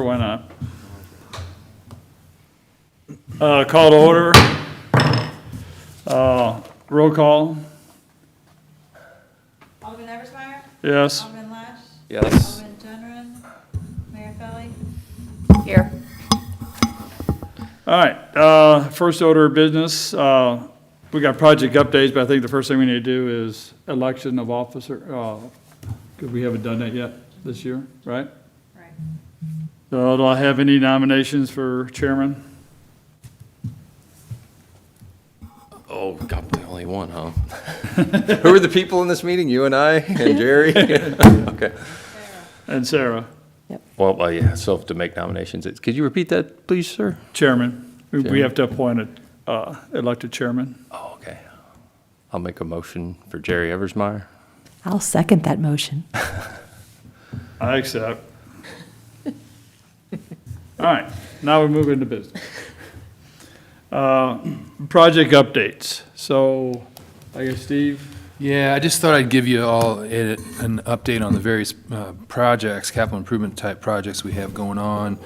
Why not? Call to order. Roll call. Alderman Eversmeyer? Yes. Alderman Lash? Yes. Alderman Generin? Mayor Felly? Here. All right, first order of business, we got project updates, but I think the first thing we need to do is election of officer, because we haven't done that yet this year, right? Right. So do I have any nominations for chairman? Oh, God, the only one, huh? Who are the people in this meeting? You and I and Jerry? Okay. And Sarah, Well, yeah, so to make nominations, could you repeat that, please, sir? chairman. We Chairman. have to appoint a elected chairman. Oh, okay. I'll make a motion for Jerry Eversmeyer. I'll second that motion. I accept. All right, now we move into business. Project updates. So, I guess Steve, Yeah, I just thought I'd give you all an update on the various projects, capital improvement type projects we have going on.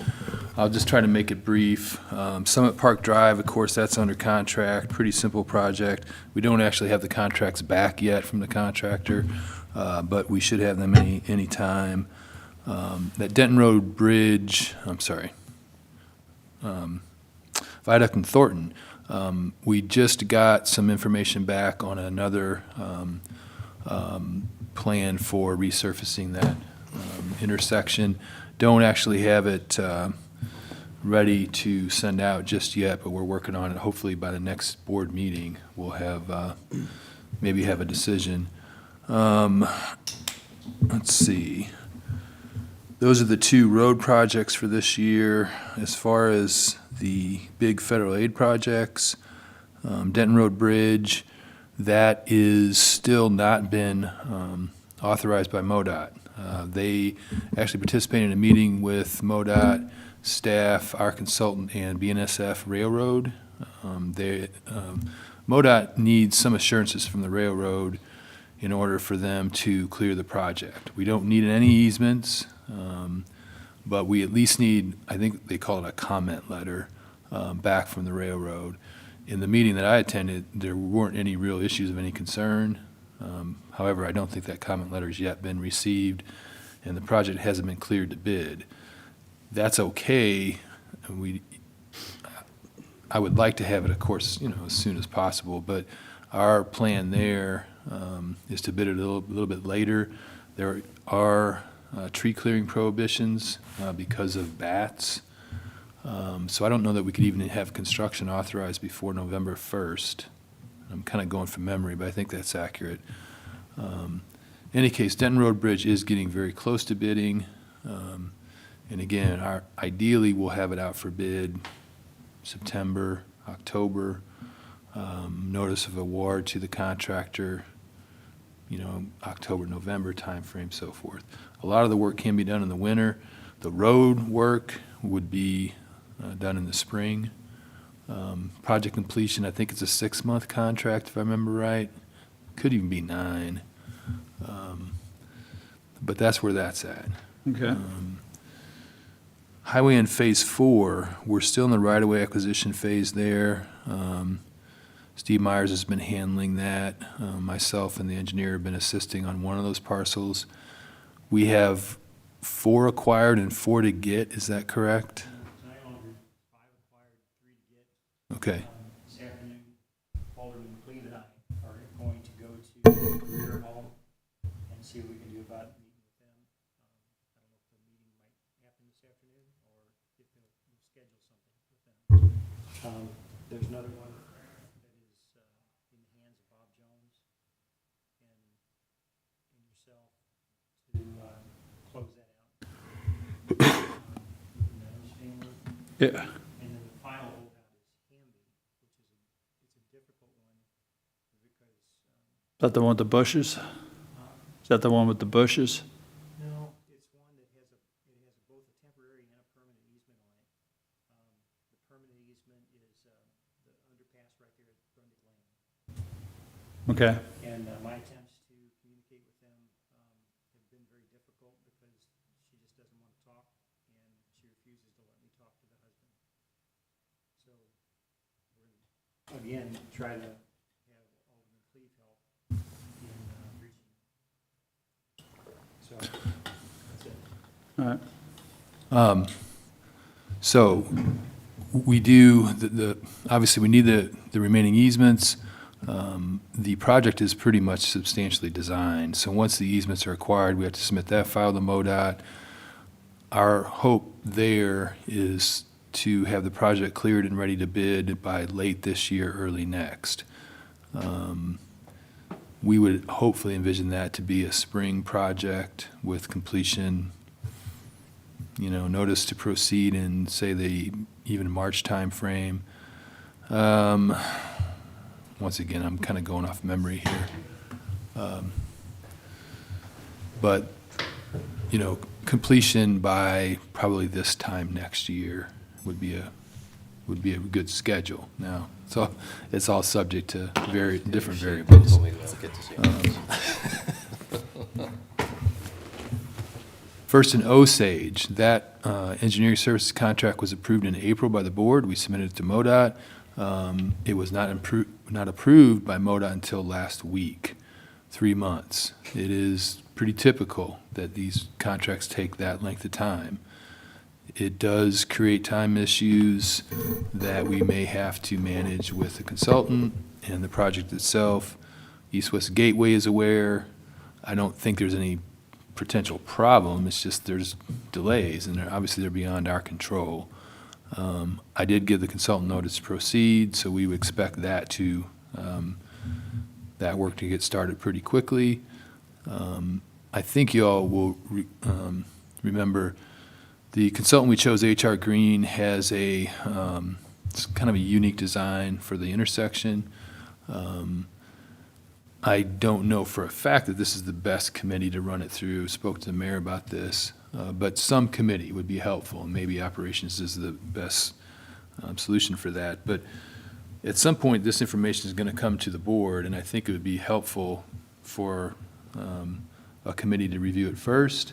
I'll just try to make it brief. Summit Park Drive, of course, that's under contract, pretty simple project. We don't actually have the contracts back yet from the contractor, but we should have them any time. That Denton Road Bridge, Viaduct and Thornton, we just got some information back on another plan for resurfacing that intersection. Don't actually have it ready to send out just yet, but we're working on it. Hopefully by the next board meeting, we'll have maybe have a decision. Let's see. Those are the two road projects for this year. As far as the big federal aid projects, Denton Road Bridge, that is still not been authorized by MoDOT. They actually participated in a meeting with MoDOT staff, our consultant, and BNSF Railroad. MoDOT needs some assurances from the railroad in order for them to clear the project. We don't need any easements, but we at least need, I think they call it a comment letter, back from the railroad. In the meeting that I attended, there weren't any real issues of any concern. However, I don't think that comment letter's yet been received, and the project hasn't been cleared to bid. That's okay. I would like to have it, of course, as soon as possible, but our plan there is to bid it a little bit later. There are tree clearing prohibitions because of bats. So I don't know that we could even have construction authorized before November 1st. I'm kind of going from memory, but I think that's accurate. In any case, Denton Road Bridge is getting very close to bidding. And again, ideally we'll have it out for bid September, October, notice of award to the contractor, October, November timeframe, so forth. A lot of the work can be done in the winter. The road work would be done in the spring. Project completion, I think it's a 6-month contract, if I remember right. Could even be 9. But that's where that's at. okay. Highway in Phase 4, we're still in the right-of-way acquisition phase there. Steve Myers has been handling that. Myself and the engineer have been assisting on one of those parcels. We have 4 acquired and 4 to get, is that correct? I ordered 5 acquired, 3 to get. Okay. This afternoon, Alderman Cleve and I are going to go to Greer Hall and see what we can do about meeting with them. I don't know if the meeting might happen this afternoon or if we'll schedule something with them. There's another one that is in the hands of Bob Jones and yourself to close that out. Yeah. And then the final holdout is Hamby, which is a difficult one because, Is that the one with the bushes? Is that the one with the bushes? no, it's one that has both a temporary and a permanent easement on it. The permanent easement is the underpass right there at Grundy Lane. Okay. And my attempts to communicate with them have been very difficult because she just doesn't want to talk and she refuses we're gonna, again, try to have Alderman Cleve help in reaching. So, that's it. All right. So we do, obviously, we need the remaining easements. The project is pretty much substantially designed. So once the easements are acquired, we have to submit that file to MoDOT. Our hope there is to have the project cleared and ready to bid by late this year, early next. We would hopefully envision that to be a spring project with completion, notice to proceed in, say, the even March timeframe. Once again, I'm kind of going off memory here. But, completion by probably this time next year would be a good schedule. Now, so it's all subject to different variables. Hopefully we'll get to see it. First in Osage, that engineering services contract was approved in April by the board. We submitted it to MoDOT. It was not approved by MoDOT until last week, 3 months. It is pretty typical that these contracts take that length of time. It does create time issues that we may have to manage with the consultant and the project itself. East-West Gateway is aware. I don't think there's any potential problem. It's just there's delays, and obviously they're beyond our control. I did give the consultant notice to proceed, so we would expect that that work to get started pretty quickly. I think you all will remember the consultant we chose, H.R. Green, has it's kind of a unique design for the intersection. I don't know for a fact that this is the best committee to run it through. Spoke to the mayor about this, but some committee would be helpful, and maybe operations is the best solution for that. But at some point, this information is going to come to the board, and I think it would be helpful for a committee to review it first.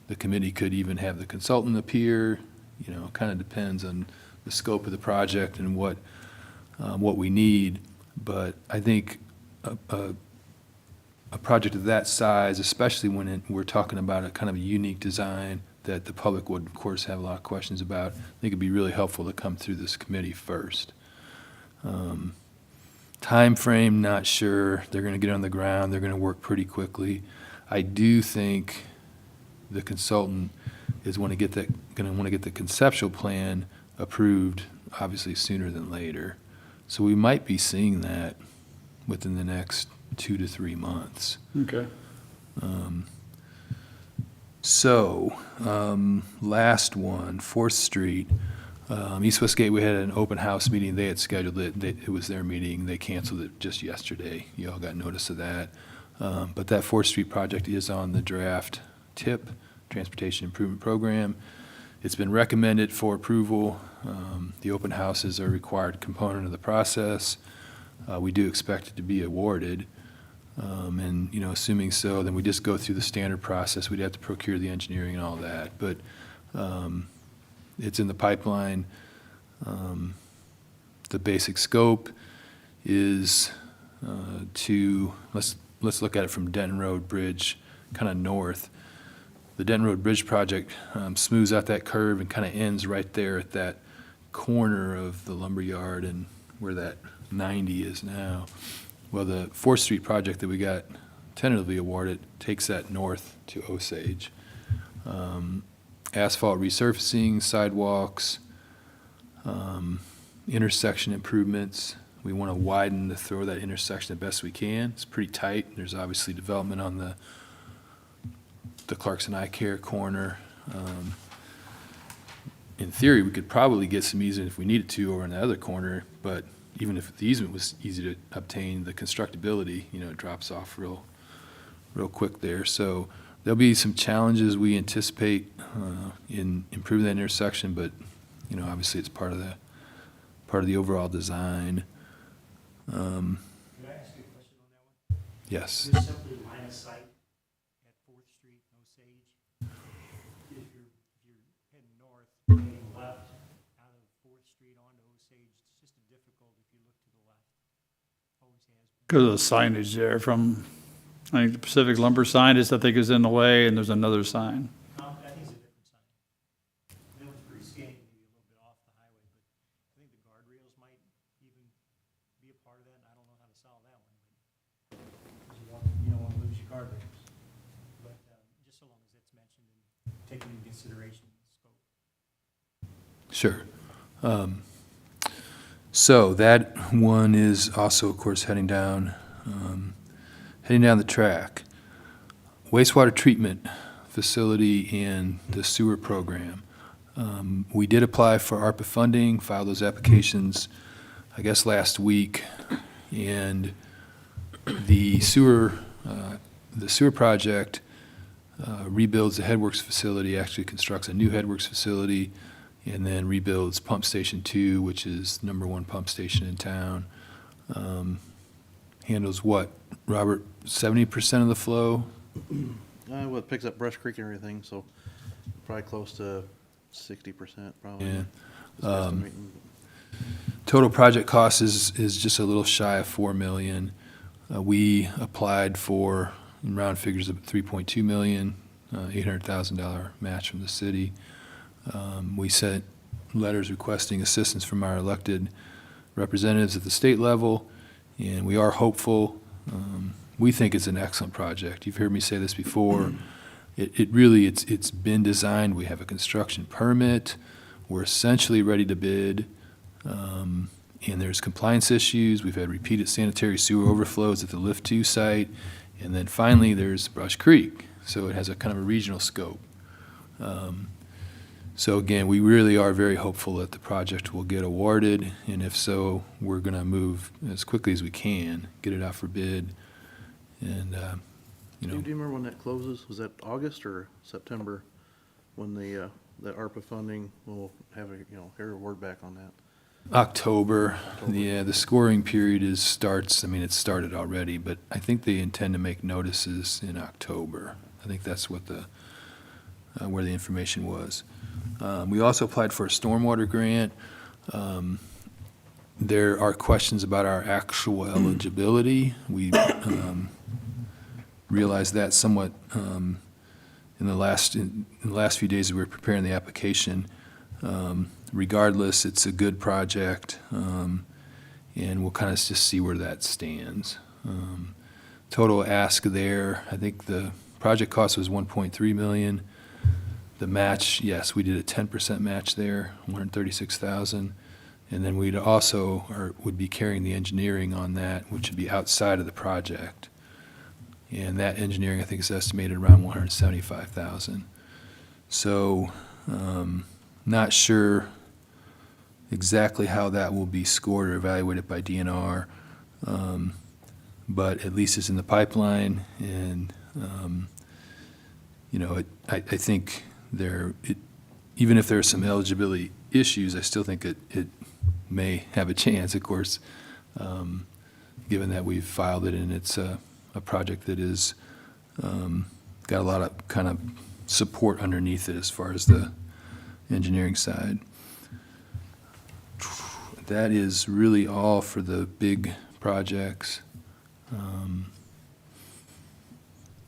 The committee could even have the consultant appear. It kind of depends on the scope of the project and what we need. But I think a project of that size, especially when we're talking about a kind of a unique design that the public would, of course, have a lot of questions about, I think it'd be really helpful to come through this committee first. Time frame, not sure. They're going to get on the ground. They're going to work pretty quickly. I do think the consultant is going to get the conceptual plan approved, obviously sooner than later. So we might be seeing that within the next 2 to 3 months. Okay. Last one, 4th Street. East-West Gateway had an open house meeting. They had scheduled it. It was their meeting. They canceled it just yesterday. You all got notice of that. But that 4th Street project is on the draft TIP, Transportation Improvement Program. It's been recommended for approval. The open houses are a required component of the process. We do expect it to be awarded. And, assuming so, then we just go through the standard process. We'd have to procure the engineering and all that. But it's in the pipeline. The basic scope is let's look at it from Denton Road Bridge, kind of north. The Denton Road Bridge project smooths out that curve and kind of ends right there at that corner of the lumberyard and where that 90 is now. Well, the 4th Street project that we got tentatively awarded takes that north to Osage. Asphalt resurfacing, sidewalks, intersection improvements. We want to widen the throw of that intersection the best we can. It's pretty tight. There's obviously development on the Clarkson Eye Care corner. In theory, we could probably get some easement if we needed to over in the other corner, but even if the easement was easy to obtain, the constructability, it drops off real quick there. So there'll be some challenges we anticipate in improving that intersection, but obviously it's part of the overall design. Could I ask you a question on that one? Yes. Just simply line of sight at 4th Street, Osage. If you're heading north, heading left out of 4th Street onto Osage, difficult if you look to the left. Always has been. Because of the signage there from, I think the Pacific Lumber sign is, I think, is in the way, and there's another sign. I think it's a different sign. That one's pretty skinny, maybe a little bit off the highway, but I think the guardrails might even be a part of that. I don't know how to solve that one, but 'cause you don't want to lose your guardrails. But just so long as it's mentioned and taken into consideration in the scope. Sure. So that one is also, of course, heading down the track. Wastewater treatment facility and the sewer program. We did apply for ARPA funding, filed those applications, I guess, last week, and the sewer project rebuilds the headworks facility, actually constructs a new headworks facility, and then rebuilds Pump Station 2, which is #1 pump station in town. Handles what, Robert, 70% of the flow? Well, it picks up Brush Creek and everything, so probably close to 60%, probably. Yeah. Just estimating. Total project cost is just a little shy of $4 million. We applied for, in round figures, of $3.2 million, $800,000 match from the city. We sent letters requesting assistance from our elected representatives at the state level, and we are hopeful. We think it's an excellent project. You've heard me say this before. It really, it's been designed. We have a construction permit. We're essentially ready to bid. And there's compliance issues. We've had repeated sanitary sewer overflows at the Lift 2 site. And then finally, there's Brush Creek. So it has a kind of a regional scope. So again, we really are very hopeful that the project will get awarded, and if so, we're going to move as quickly as we can, get it out for bid, and, Do you remember when that closes? Was that August or September? When the ARPA funding will have hear a word back on that? October. Yeah, the scoring period it started already, but I think they intend to make notices in October. I think that's what where the information was. We also applied for a stormwater grant. There are questions about our actual eligibility. We realized that somewhat in the last few days that we were preparing the application. Regardless, it's a good project, and we'll kind of just see where that stands. Total ask there, I think the project cost was $1.3 million. The match, yes, we did a 10% match there, $136,000. And then we'd also would be carrying the engineering on that, which would be outside of the project. And that engineering, I think, is estimated around $175,000. So, not sure exactly how that will be scored or evaluated by DNR, but at least it's in the pipeline, and I think even if there are some eligibility issues, I still think it may have a chance, of course, given that we've filed it and it's a project that is got a lot of kind of support underneath it as far as the engineering side. That is really all for the big projects.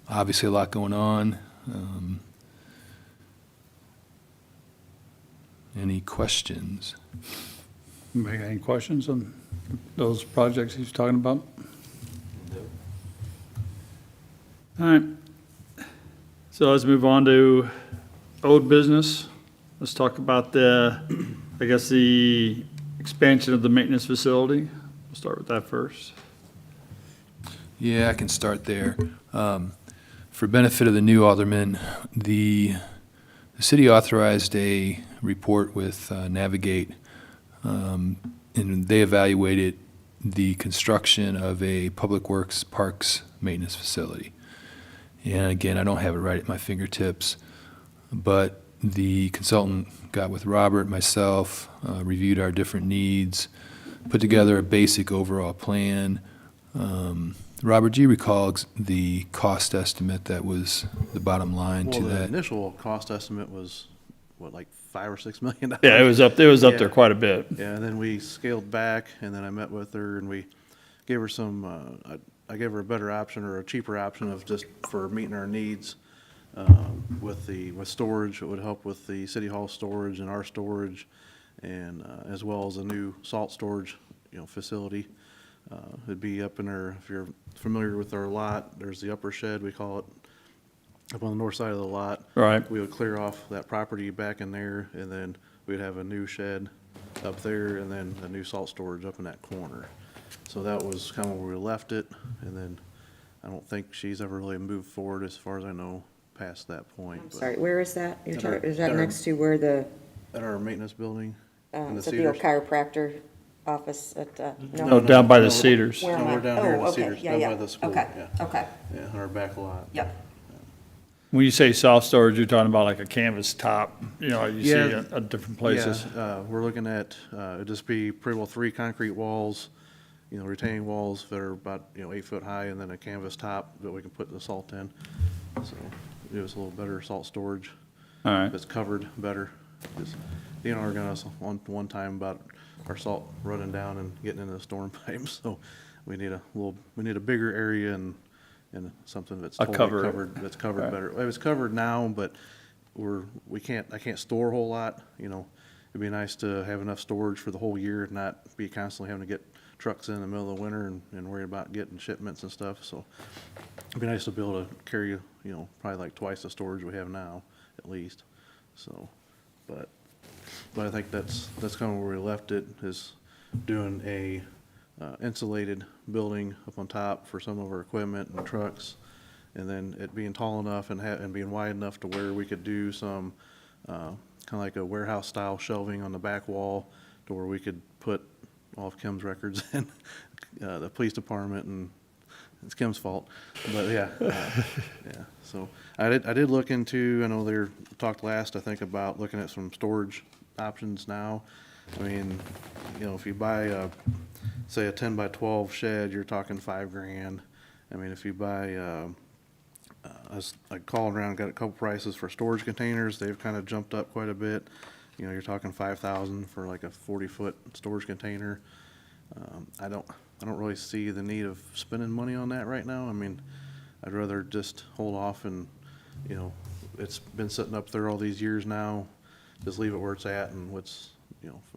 Obviously a lot going on. Any questions? Anybody got any questions on those projects he's talking about? All right. So let's move on to old business. Let's talk about the expansion of the maintenance facility. We'll start with that first. Yeah, I can start there. For benefit of the new aldermen, the city authorized a report with Navigate, and they evaluated the construction of a public works parks maintenance facility. And again, I don't have it right at my fingertips, but the consultant got with Robert, myself, reviewed our different needs, put together a basic overall plan. Robert, do you recall the cost estimate that was the bottom line to Well, the that? initial cost estimate was what, like $5 or $6 million? Yeah, it was up there Yeah. quite a bit. Yeah, and then we scaled back, and then I met with her, and we gave her some, I gave her a better option or a cheaper option of just for meeting our needs with storage. It would help with the city hall storage and our storage, and as well as a new salt storage, facility. It'd be up in our, if you're familiar with our lot, there's the upper shed, we call it, up on the north side of the lot. Right. We would clear off that property back in there, and then we'd have a new shed up there, and then a new salt storage up in that corner. So that was kind of where we left it, and then I don't think she's ever really moved forward, as far as I know, past that point. I'm but- sorry, where is that? You're At our- talking, is that at our- next to where the, At our maintenance building, in the is that the old Cedars. chiropractor office at, No, down by the Cedars. Where am No, I? we're down here in the Oh, okay, Cedars, yeah, down yeah. by the school, Okay, yeah. okay, Yeah, on our back lot. yep. When you say soft storage, you're talking about like a canvas top, you see Yeah. at different places. Yeah, we're looking at, it'd just be pretty well 3 concrete walls, retaining walls that are about, 8 foot high, and then a canvas top that we can put the salt in. So it was a little better salt storage. All right. It's covered better. Just, arguing us one time about our salt running down and getting into the storm pipes, so we need a bigger area and something that's A totally cover. covered, that's covered Right. better. It was covered now, but I can't store a whole lot, It'd be nice to have enough storage for the whole year and not be constantly having to get trucks in the middle of the winter and worry about getting shipments and stuff, so it'd be nice to be able to carry, probably like twice the storage we have now, at least, so, but I think that's kind of where we left it, is doing a insulated building up on top for some of our equipment and trucks, and then it being tall enough and being wide enough to where we could do some kind of like a warehouse style shelving on the back wall, to where we could put all of Kim's records in, the police department, and it's Kim's fault, but yeah, yeah. So I did look into, I know they talked last, I think, about looking at some storage options now. I mean, if you buy say a 10 by 12 shed, you're talking $5,000. I mean, if you buy, I called around, got a couple prices for storage containers. They've kind of jumped up quite a bit. You're talking $5,000 for like a 40-foot storage container. I don't really see the need of spending money on that right now. I mean, I'd rather just hold off and, it's been sitting up there all these years now. Just leave it where it's at, and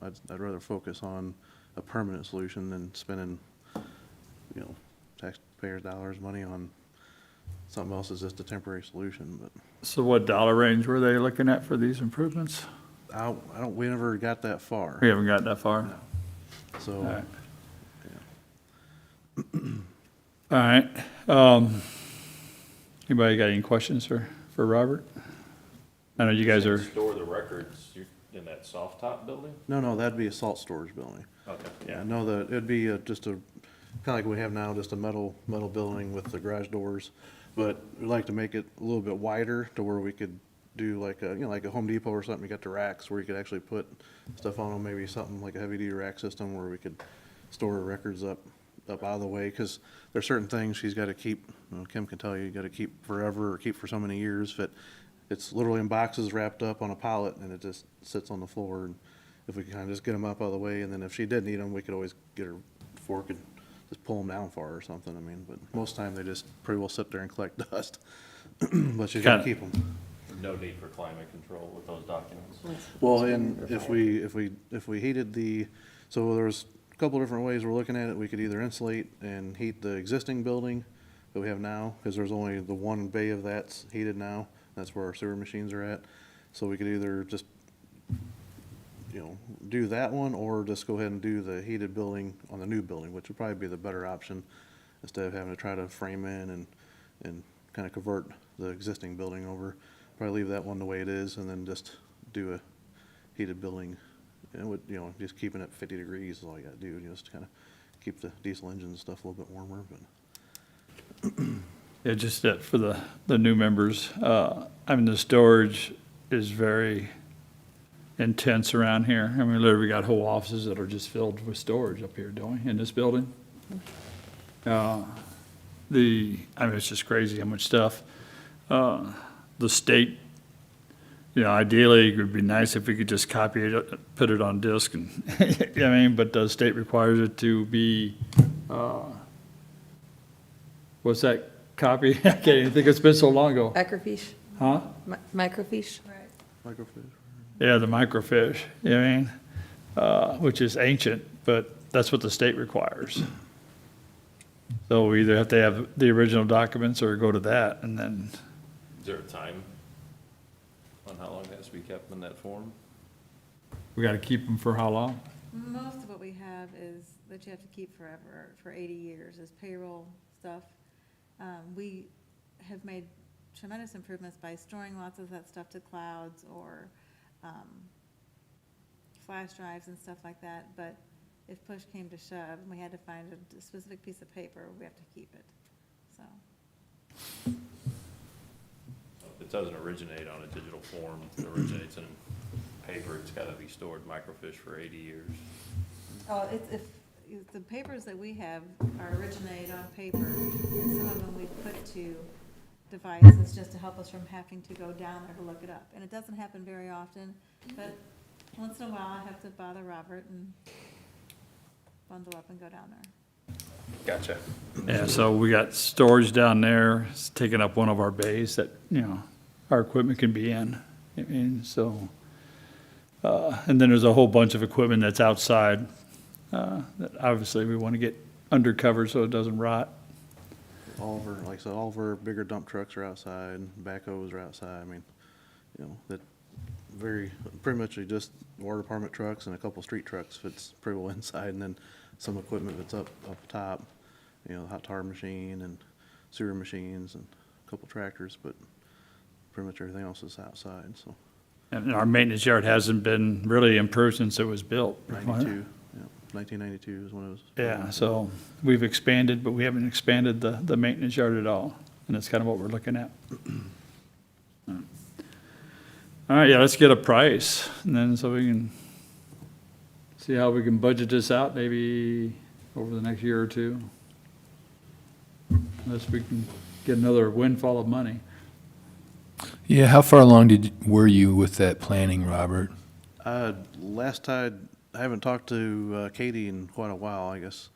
I'd rather focus on a permanent solution than spending, taxpayers' dollars, money on something else is just a temporary solution, but So what dollar range were they looking at for these improvements? we never got that far. We haven't got that far. So, All right. yeah. All right. Anybody got any questions for Robert? I know you guys are, Store the records in that soft top building? No, that'd be a salt storage building. Okay. Yeah, no, it'd be just kind of like we have now, just a metal building with the garage doors. But we'd like to make it a little bit wider, to where we could do like a Home Depot or something. You got the racks where you could actually put stuff on them, maybe something like a heavy duty rack system where we could store records up out of the way. Cause there's certain things she's got to keep, Kim can tell you got to keep forever, or keep for so many years, that it's literally in boxes wrapped up on a pallet, and it just sits on the floor. And if we can kind of just get them up out of the way, and then if she did need them, we could always get her fork and just pull them down for her or something. I mean, but most of the time they just pretty well sit there and collect dust. But she's got to keep them. No need for climate control with those documents. Well, and if we heated so there's a couple different ways we're looking at it. We could either insulate and heat the existing building that we have now, because there's only the one bay of that's heated now. That's where our sewer machines are at. So we could either just, do that one, or just go ahead and do the heated building on the new building, which would probably be the better option, instead of having to try to frame in and kind of convert the existing building over. Probably leave that one the way it is, and then just do a heated building. And it would, just keeping it 50 degrees is all you gotta do, just kind of keep the diesel engine and stuff a little bit warmer, but. yeah, just that for the new members, the storage is very intense around here. I mean, literally, we got whole offices that are just filled with storage up here, don't we, in this building? It's just crazy how much stuff. The state, ideally, it would be nice if we could just copy it, put it on disk and, you know what I mean, but the state requires it to be, what's that copy? I can't even think, it's been so long ago. Microfiche, Huh? microfiche? Right. Microfiche. Yeah, the microfiche, you know what I mean? Which is ancient, but that's what the state requires. So we either have to have the original documents or go to that, and then, Is there a time on how long it has to be kept in that form? we gotta keep them for how long? Most of what we have is that you have to keep forever, for 80 years, is payroll stuff. We have made tremendous improvements by storing lots of that stuff to clouds or flash drives and stuff like that, but if push came to shove and we had to find a specific piece of paper, we have to keep it, so. If it doesn't originate on a digital form, it originates in paper, it's gotta be stored microfiche for 80 years. Oh, if the papers that we have are originate on paper, and some of them we put to devices just to help us from having to go down there to look it up. And it doesn't happen very often, but once in a while I have to bother Robert and bundle up and go down there. Gotcha. Yeah, so we got storage down there, it's taking up one of our bays that, our equipment can be in. I mean, so, and then there's a whole bunch of equipment that's outside, that obviously we want to get undercover so it doesn't rot. All of our, like I said, all of our bigger dump trucks are outside, backhoes are outside. I mean, that pretty much just water department trucks and a couple street trucks fits pretty well inside, and then some equipment that's up top, the hot tar machine and sewer machines and a couple tractors, but pretty much everything else is outside, so. And our maintenance yard hasn't been really improved since it was built. 92, 1992 is when it was. Yeah, so we've expanded, but we haven't expanded the maintenance yard at all, and that's kind of what we're looking at. All right, yeah, let's get a price, and then so we can see how we can budget this out maybe over the next year or two. Unless we can get another windfall of money. Yeah, how far along were you with that planning, Robert? Last I haven't talked to Katie in quite a while, I guess.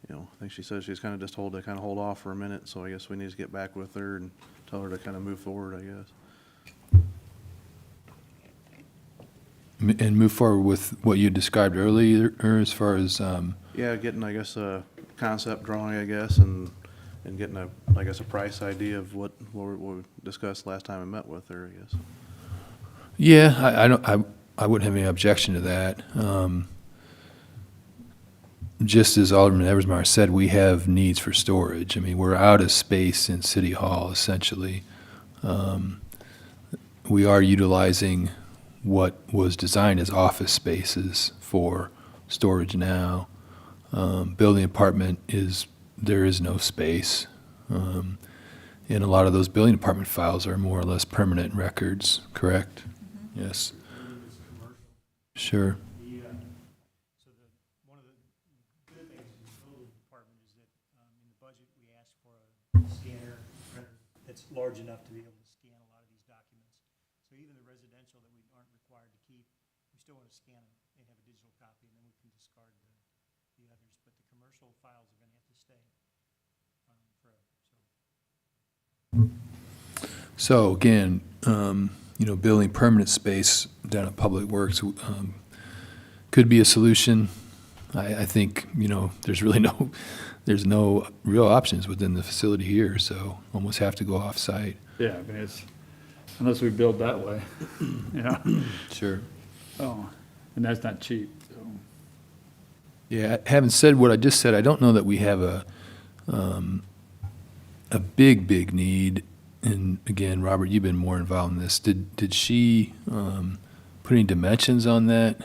I think she says she's kind of just told to kind of hold off for a minute, so I guess we need to get back with her and tell her to kind of move forward, I guess. And move forward with what you described earlier, as far as, Yeah, getting, I guess, a concept drawing, I guess, and getting a price idea of what we discussed last time I met with her, I guess. yeah, I wouldn't have any objection to that. Just as Alderman Eversmeyer said, we have needs for storage. I mean, we're out of space in City Hall, essentially. We are utilizing what was designed as office spaces for storage now. Building department there is no space. And a lot of those building department files are more or less permanent records, correct? Mm-hmm. Yes. Sure. One of the good things in the building department is that in the budget, we asked for a scanner printer that's large enough to be able to scan a lot of these documents. So even the residential that we aren't required to keep, we still want to scan them and have a digital copy, and then we can discard the others. But the commercial files are going to have to stay forever. So again, building permanent space down at Public Works could be a solution. I think, there's really there's no real options within the facility here, so almost have to go off-site. Yeah, I mean, unless we build that way, Sure. Oh, and that's not cheap, so. Yeah, having said what I just said, I don't know that we have a big need. And again, Robert, you've been more involved in this. Did she put any dimensions on that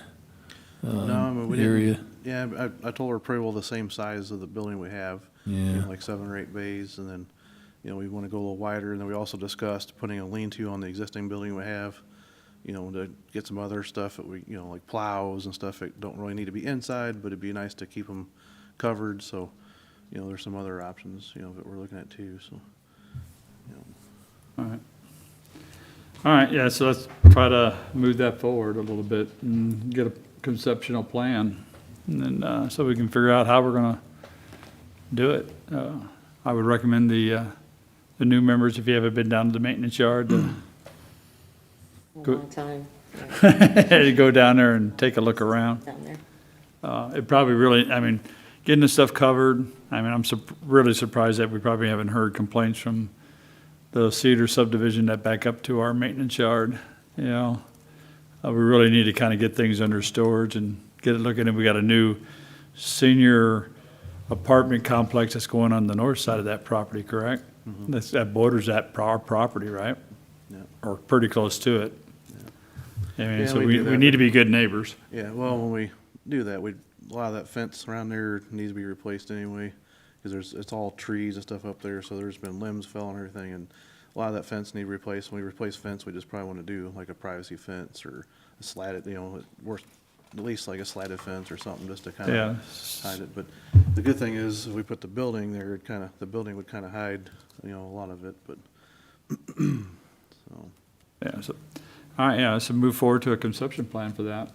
No, I mean, we area? didn't. Yeah, I told her pretty well the same size of the building we have. Yeah. Like 7 or 8 bays, and then, we want to go a little wider, and then we also discussed putting a lean-to on the existing building we have, to get some other stuff that we, like plows and stuff that don't really need to be inside, but it'd be nice to keep them covered, so, there's some other options, that we're looking at too, so. All right. All right, yeah, so let's try to move that forward a little bit and get a conceptual plan. And then, so we can figure out how we're gonna do it. I would recommend the new members, if you haven't been down to the maintenance yard, A Good. long time to go down there and take a look around. down there. It probably really, I mean, getting the stuff covered, I mean, I'm really surprised that we probably haven't heard complaints from the Cedar subdivision that back up to our maintenance yard, you know. We really need to kind of get things under storage and get it looking, and we got a new senior apartment complex that's going on the north side of that property, correct? That borders our property, right? Yeah. Or pretty close to it. I mean, Yeah, so we we do that. need to be good neighbors. Yeah, well, when we do that, a lot of that fence around there needs to be replaced anyway, because it's all trees and stuff up there, so there's been limbs fell and everything, and a lot of that fence need replaced. When we replace fence, we just probably want to do like a privacy fence or a slatted, at least like a slatted fence or something, just to kind Yeah. of hide it. But the good thing is, if we put the building there, the building would kind of hide, a lot of it, but, so. Yeah, so, all right, yeah, so move forward to a consumption plan for that.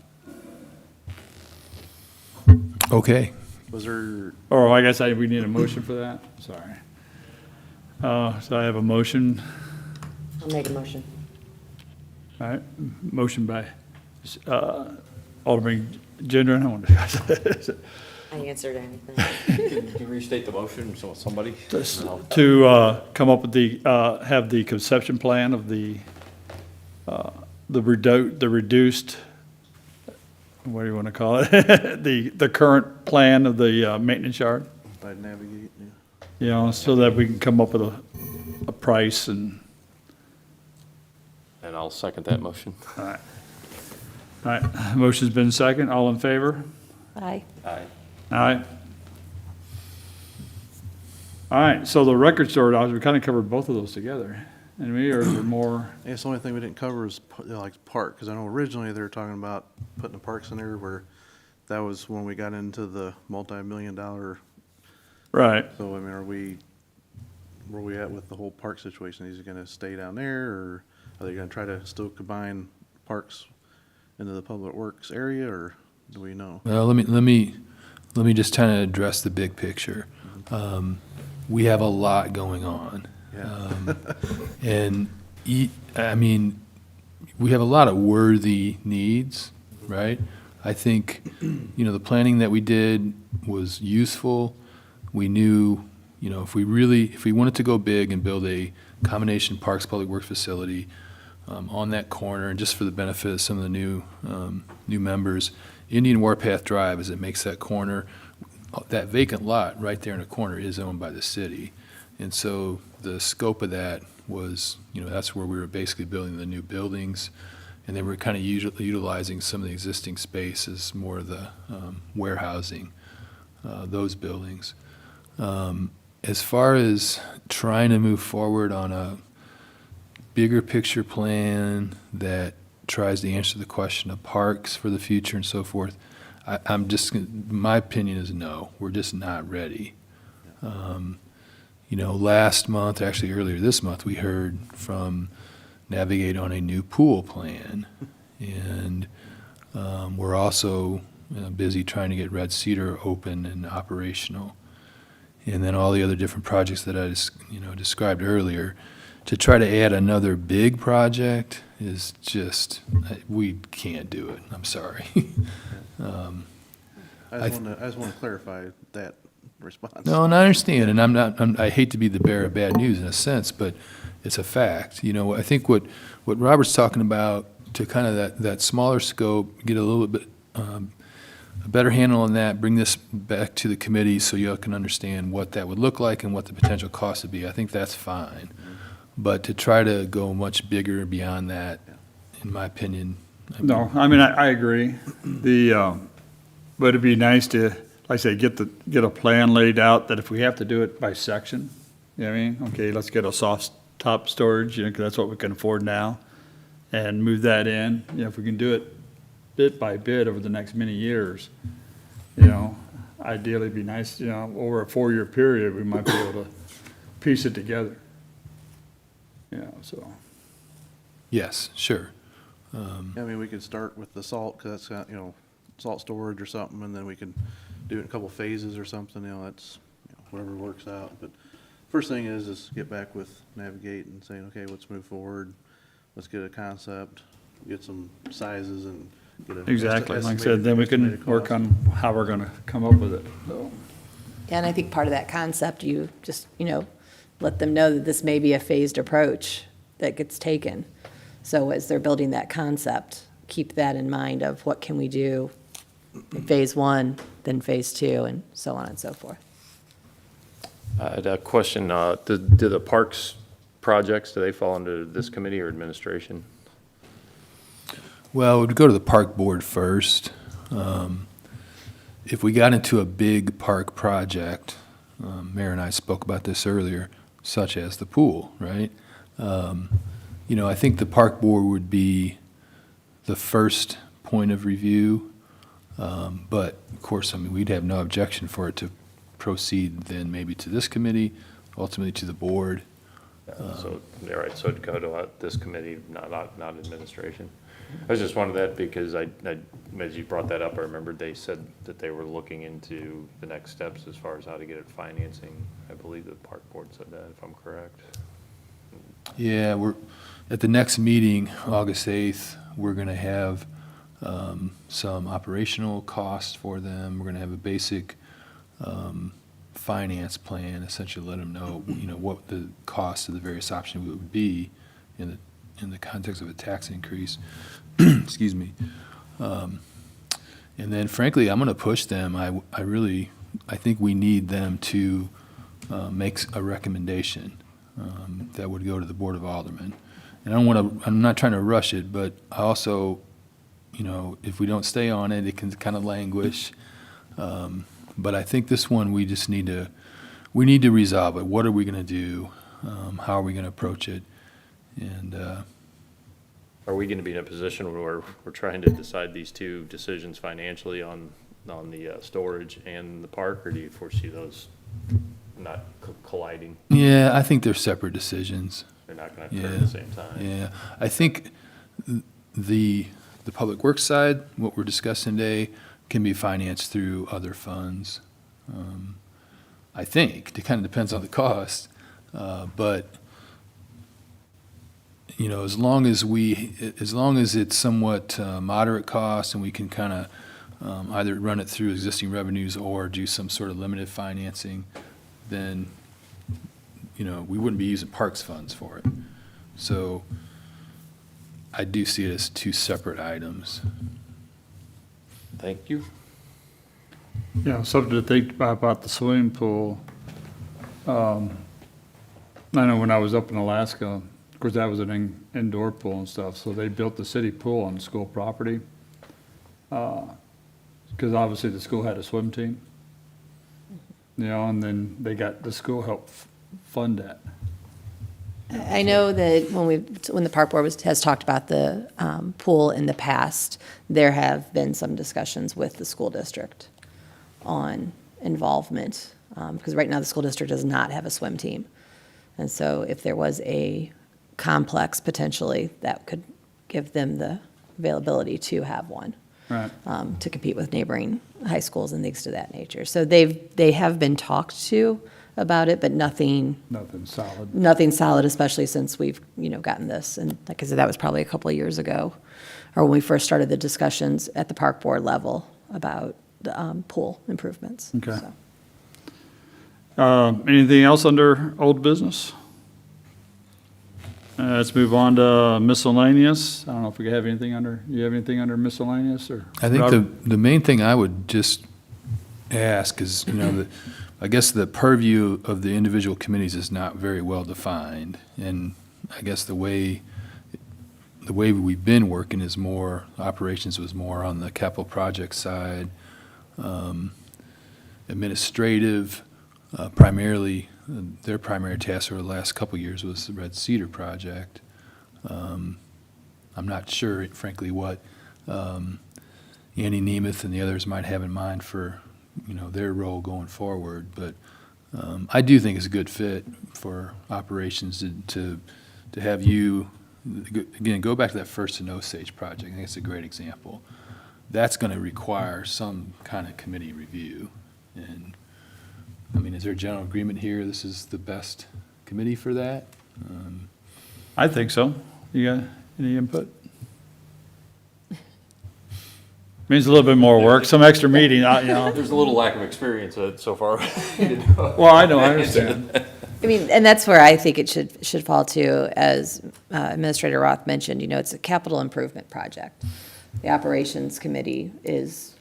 Okay. Was there, Or I guess we need a motion for that, sorry. So I have a motion, I'll make a motion. all right, motion by Alderman Gendron. I wonder- I answered anything. Can you restate the motion, so somebody? to come up with have the conception plan of the reduced, what do you want to call it? The current plan of the maintenance yard, by navigate, yeah. you know, so that we can come up with a price and, And I'll second that motion. all right, motion's been second, all in favor? Aye. Aye. All right. All right, so the record store, we kind of covered both of those together, and or is there more? I guess the only thing we didn't cover is like park, because I know originally they were talking about putting the parks in there, where that was when we got into the multi-million-dollar. Right. So I mean, where we at with the whole park situation? Is he gonna stay down there, or are they gonna try to still combine parks into the public works area, or do we know? Well, let me just kind of address the big picture. We have a lot going on. Yeah. And I mean, we have a lot of worthy needs, right? I think, the planning that we did was useful. We knew, if we wanted to go big and build a combination Parks Public Works facility on that corner, and just for the benefit of some of the new members, Indian Warpath Drive, as it makes that corner, that vacant lot right there in the corner is owned by the city. And so the scope of that was, that's where we were basically building the new buildings. And then we're kind of utilizing some of the existing space as more of the warehousing, those buildings. As far as trying to move forward on a bigger picture plan that tries to answer the question of parks for the future and so forth, my opinion is no, we're just not ready. Last month, actually earlier this month, we heard from Navigate on a new pool plan. And we're also busy trying to get Red Cedar open and operational. And then all the other different projects that I described earlier. To try to add another big project is just, we can't do it, I'm sorry. I just want to clarify that response. No, and I understand, and I hate to be the bearer of bad news in a sense, but it's a fact. I think what Robert's talking about, to kind of that smaller scope, get a little bit a better handle on that, bring this back to the committee so y'all can understand what that would look like and what the potential cost would be. I think that's fine. But to try to go much bigger beyond that, in my opinion. No, I mean, I agree. But it'd be nice to, like I say, get a plan laid out that if we have to do it by section, you know what I mean? Okay, let's get a soft top storage, 'cause that's what we can afford now, and move that in. If we can do it bit by bit over the next many years, ideally it'd be nice, over a 4-year period, we might be able to piece it together. So. Yes, sure. I mean, we could start with the salt, because that's got, salt storage or something, and then we can do it in a couple phases or something, that's, whatever works out. But first thing is get back with Navigate and saying, okay, let's move forward. Let's get a concept, get some sizes and get a. Exactly, like I said, estimated- then we can estimated work cost. on how we're gonna come up with it, so. And I think part of that concept, you just, let them know that this may be a phased approach that gets taken. So as they're building that concept, keep that in mind of what can we do in phase one, then phase two, and so on and so forth. I had a question, do the parks projects, do they fall under this committee or administration? Well, we'd go to the park board first. If we got into a big park project, Mayor and I spoke about this earlier, such as the pool, right? I think the park board would be the first point of review. But of course, we'd have no objection for it to proceed then maybe to this committee, ultimately to the board. So, all right, so it'd go to this committee, not administration. I was just wondering that because as you brought that up, I remembered they said that they were looking into the next steps as far as how to get it financing. I believe the park board said that, if I'm correct. Yeah, we're, at the next meeting, August 8th, we're going to have some operational costs for them. We're going to have a basic finance plan, essentially let them know, what the cost of the various options would be in the context of a tax increase. Excuse me. And then frankly, I'm going to push them. I think we need them to make a recommendation that would go to the Board of Aldermen. And I'm not trying to rush it, but I also, if we don't stay on it, it can kind of languish. But I think this one, we need to resolve it. What are we going to do? How are we going to approach it? And, Are we going to be in a position where we're trying to decide these two decisions financially on the storage and the park, or do you foresee those not colliding? yeah, I think they're separate decisions. They're not going to occur at the same time? Yeah, I think the Public Works side, what we're discussing today, can be financed through other funds. I think, it kind of depends on the cost, but, as long as it's somewhat moderate cost and we can kind of either run it through existing revenues or do some sort of limited financing, then, we wouldn't be using parks funds for it. So I do see it as two separate items. Thank you. Yeah, something to think about the swimming pool. I know when I was up in Alaska, of course, that was an indoor pool and stuff, so they built the city pool on school property. Because obviously the school had a swim team. And then the school helped fund that. I know that when the park board has talked about the pool in the past, there have been some discussions with the school district on involvement, because right now the school district does not have a swim team. And so if there was a complex potentially, that could give them the availability to have one. Right. To compete with neighboring high schools and things to that nature. So they have been talked to about it, but nothing solid, especially since we've, gotten this. And like I said, that was probably a couple of years ago, or when we first started the discussions at the park board level about the pool improvements. Okay. So. Anything else under old business? Let's move on to miscellaneous. I don't know if we have anything under miscellaneous or? I think Robert? the main thing I would just ask is, I guess the purview of the individual committees is not very well defined. And I guess the way we've been working is operations was more on the capital project side. Administrative, primarily, their primary task over the last couple of years was the Red Cedar project. I'm not sure, frankly, what Andy Nemeth and the others might have in mind for, their role going forward. But I do think it's a good fit for operations to have you again, go back to that First and Osage project. I think it's a great example. That's going to require some kind of committee review. And, I mean, is there general agreement here? This is the best committee for that? I think so. You got any input? Means a little bit more work, some extra meeting, you know. There's a little lack of experience so far. Well, I know, I understand. I mean, and that's where I think it should fall to, as Administrator Roth mentioned, you know, it's a capital improvement project. The Operations Committee is,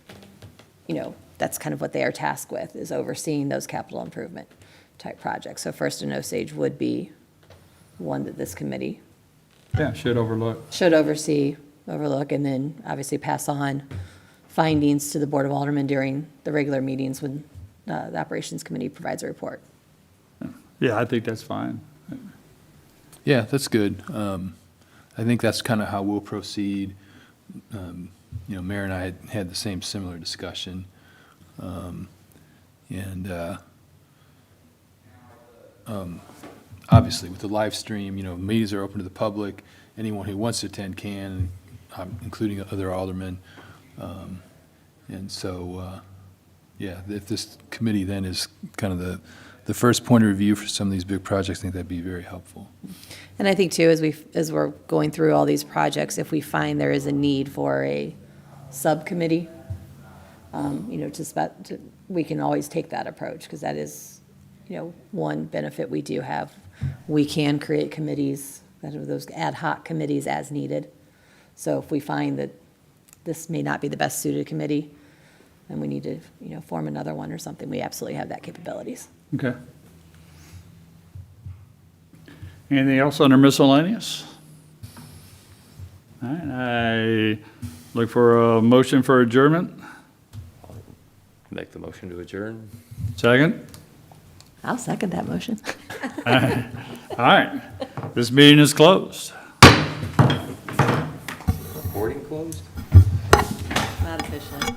you know, that's kind of what they are tasked with, is overseeing those capital improvement type projects. So First and Osage would be one that this committee Yeah, should overlook. should overlook, and then obviously pass on findings to the Board of Aldermen during the regular meetings when the Operations Committee provides a report. Yeah, I think that's fine. Yeah, that's good. I think that's kind of how we'll proceed. You know, Mayor and I had the same similar discussion. Obviously, with the live stream, you know, meetings are open to the public. Anyone who wants to attend can, including other aldermen. And so, yeah, if this committee then is kind of the first point of review for some of these big projects, I think that'd be very helpful. And I think too, as we're going through all these projects, if we find there is a need for a subcommittee, you know, we can always take that approach, because that is, you know, one benefit we do have. We can create committees, that are those ad hoc committees as needed. So if we find that this may not be the best suited committee, and we need to, you know, form another one or something, we absolutely have that capabilities. Okay. Anything else under miscellaneous? All right, I look for a motion for adjournment. Make the motion to adjourn. Second? I'll second that motion. All right, this meeting is closed. Recording closed? Not officially.